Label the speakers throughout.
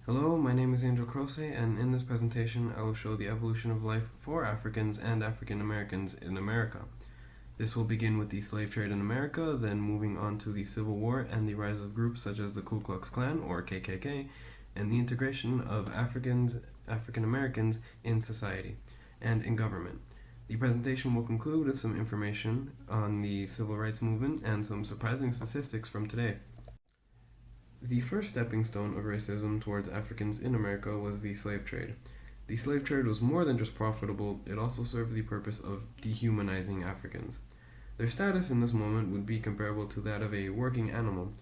Speaker 1: Hello, my name is Angel Croce, and in this presentation I will show the evolution of life for Africans and African Americans in America. This will begin with the slave trade in America, then moving on to the Civil War and the rise of groups such as the Ku Klux Klan, or KKK, and the integration of African Americans in society and in government. The presentation will conclude with some information on the civil rights movement and some surprising statistics from today. The first stepping stone of racism towards Africans in America was the slave trade. The slave trade was more than just profitable, it also served the purpose of dehumanizing Africans. Their status in this moment would be comparable to that of a working animal,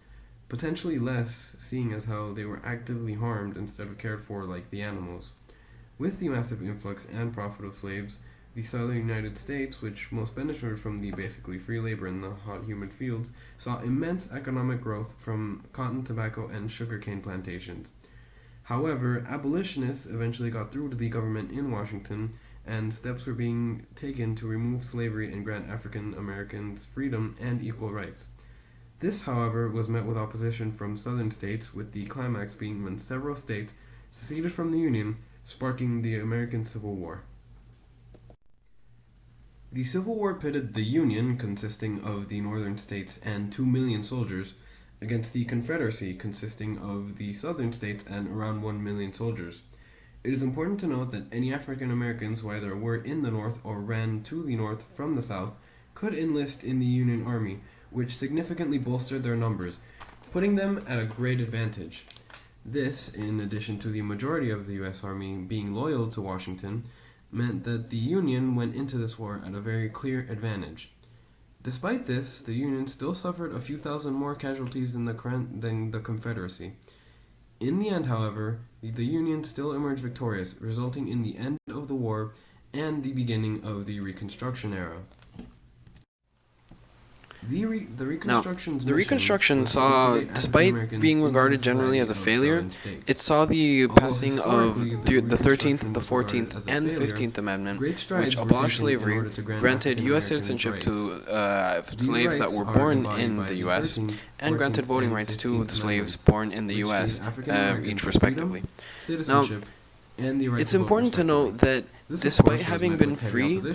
Speaker 1: potentially less, seeing as how they were actively harmed instead of cared for like the animals. With the massive influx and profit of slaves, the southern United States, which most benefited from the basically free labor in the hot, humid fields, saw immense economic growth from cotton, tobacco, and sugarcane plantations. However, abolitionists eventually got through to the government in Washington, and steps were being taken to remove slavery and grant African Americans freedom and equal rights. This, however, was met with opposition from southern states, with the climax being when several states seceded from the Union, sparking the American Civil War. The Civil War pitted the Union, consisting of the northern states and 2 million soldiers, against the Confederacy, consisting of the southern states and around 1 million soldiers. It is important to note that any African Americans who either were in the North or ran to the North from the South could enlist in the Union Army, which significantly bolstered their numbers, putting them at a great advantage. This, in addition to the majority of the U.S. Army being loyal to Washington, meant that the Union went into this war at a very clear advantage. Despite this, the Union still suffered a few thousand more casualties than the Confederacy. In the end, however, the Union still emerged victorious, resulting in the end of the war and the beginning of the Reconstruction era. The
Speaker 2: Reconstruction saw, despite being regarded generally as a failure, it saw the passing of the 13th, the 14th, and the 15th Amendment, which abolished slavery, granted U.S. citizenship to slaves that were born in the U.S., and granted voting rights to the slaves born in the U.S., each respectively. Now, it's important to note that despite having been free, the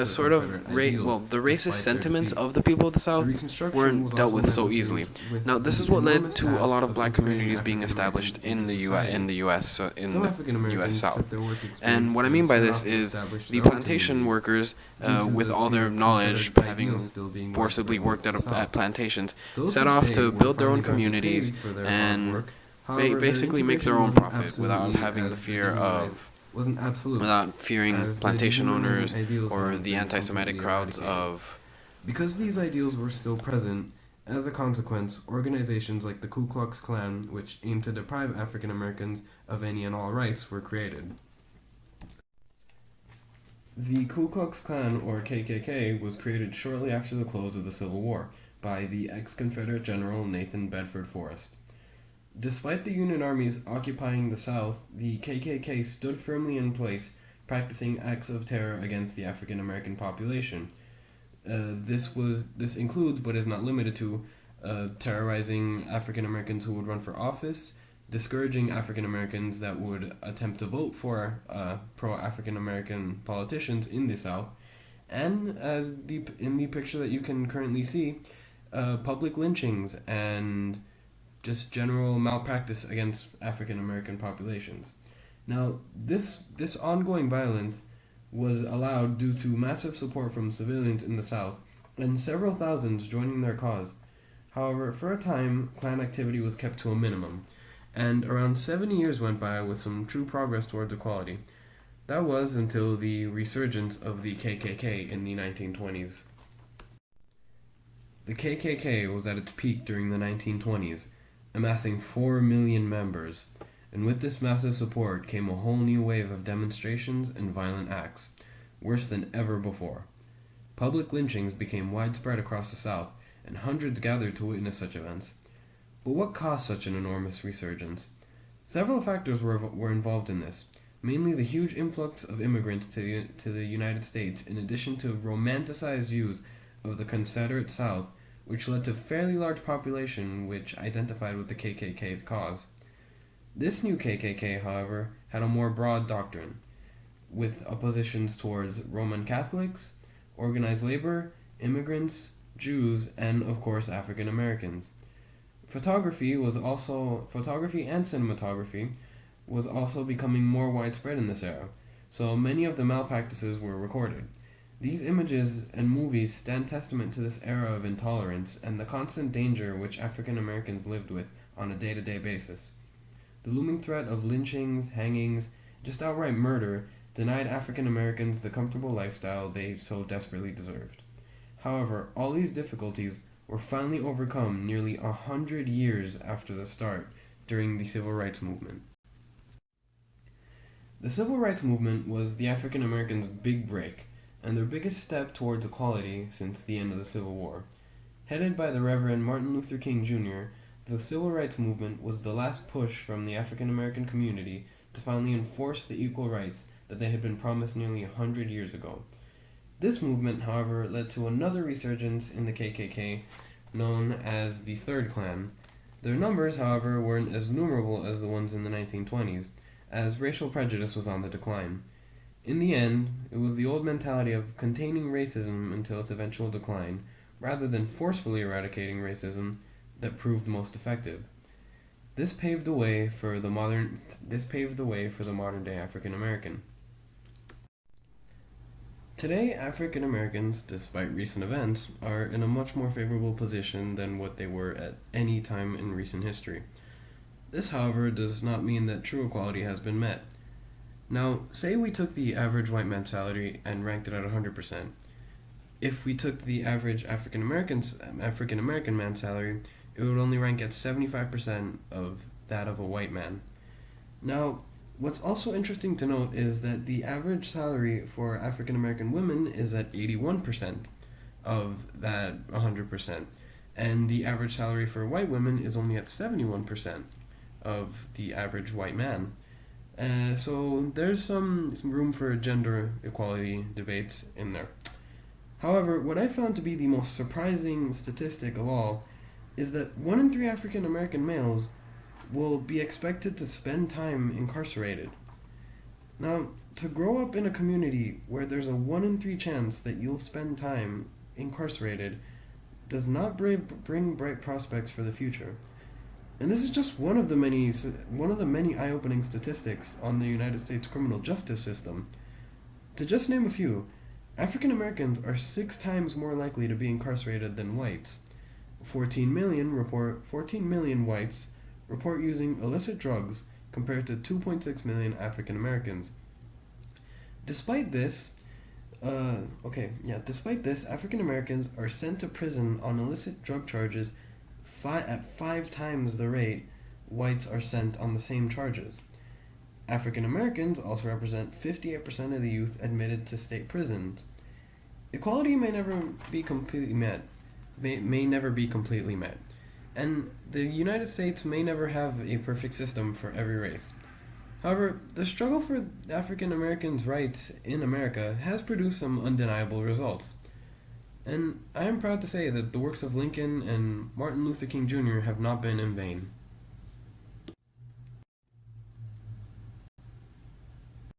Speaker 2: sort of the racist sentiments of the people of the South weren't dealt with so easily. Now, this is what led to a lot of black communities being established in the U.S. South. And what I mean by this is the plantation workers, with all their knowledge, having forcibly worked at plantations, set off to build their own communities and basically make their own profit without having the fear of, without fearing plantation owners or the anti-Semitic crowds of.
Speaker 1: Because these ideals were still present, as a consequence, organizations like the Ku Klux Klan, which aimed to deprive African Americans of any and all rights, were created. The Ku Klux Klan, or KKK, was created shortly after the close of the Civil War by the ex-Confederate General Nathan Bedford Forrest. Despite the Union armies occupying the South, the KKK stood firmly in place, practicing acts of terror against the African American population. This includes, but is not limited to, terrorizing African Americans who would run for office, discouraging African Americans that would attempt to vote for pro-African American politicians in the South, and in the picture that you can currently see, public lynchings and just general malpractice against African American populations. Now, this ongoing violence was allowed due to massive support from civilians in the South, and several thousands joining their cause. However, for a time, Klan activity was kept to a minimum, and around 70 years went by with some true progress towards equality. That was until the resurgence of the KKK in the 1920s. The KKK was at its peak during the 1920s, amassing 4 million members, and with this massive support came a whole new wave of demonstrations and violent acts, worse than ever before. Public lynchings became widespread across the South, and hundreds gathered to witness such events. But what caused such an enormous resurgence? Several factors were involved in this, mainly the huge influx of immigrants to the United States, in addition to romanticized views of the Confederate South, which led to fairly large population which identified with the KKK's cause. This new KKK, however, had a more broad doctrine, with oppositions towards Roman Catholics, organized labor, immigrants, Jews, and of course African Americans. Photography and cinematography was also becoming more widespread in this era, so many of the malpractices were recorded. These images and movies stand testament to this era of intolerance and the constant danger which African Americans lived with on a day-to-day basis. The looming threat of lynchings, hangings, just outright murder denied African Americans the comfortable lifestyle they so desperately deserved. However, all these difficulties were finally overcome nearly 100 years after the start during the Civil Rights Movement. The Civil Rights Movement was the African Americans' big break, and their biggest step towards equality since the end of the Civil War. Headed by the Reverend Martin Luther King Jr., the Civil Rights Movement was the last push from the African American community to finally enforce the equal rights that they had been promised nearly 100 years ago. This movement, however, led to another resurgence in the KKK, known as the Third Klan. Their numbers, however, weren't as numerable as the ones in the 1920s, as racial prejudice was on the decline. In the end, it was the old mentality of containing racism until its eventual decline, rather than forcefully eradicating racism, that proved most effective. This paved the way for the modern day African American. Today, African Americans, despite recent events, are in a much more favorable position than what they were at any time in recent history. This, however, does not mean that true equality has been met. Now, say we took the average white man's salary and ranked it at 100%. If we took the average African American man's salary, it would only rank at 75% of that of a white man. Now, what's also interesting to note is that the average salary for African American women is at 81% of that 100%, and the average salary for white women is only at 71% of the average white man. So there's some room for gender equality debates in there. However, what I found to be the most surprising statistic of all is that 1 in 3 African American males will be expected to spend time incarcerated. Now, to grow up in a community where there's a 1 in 3 chance that you'll spend time incarcerated does not bring bright prospects for the future. And this is just one of the many eye-opening statistics on the United States criminal justice system. To just name a few, African Americans are 6 times more likely to be incarcerated than whites. 14 million whites report using illicit drugs compared to 2.6 million African Americans. Despite this, African Americans are sent to prison on illicit drug charges at 5 times the rate whites are sent on the same charges. African Americans also represent 58% of the youth admitted to state prisons. Equality may never be completely met, and the United States may never have a perfect system for every race. However, the struggle for African Americans' rights in America has produced some undeniable results. And I am proud to say that the works of Lincoln and Martin Luther King Jr. have not been in vain.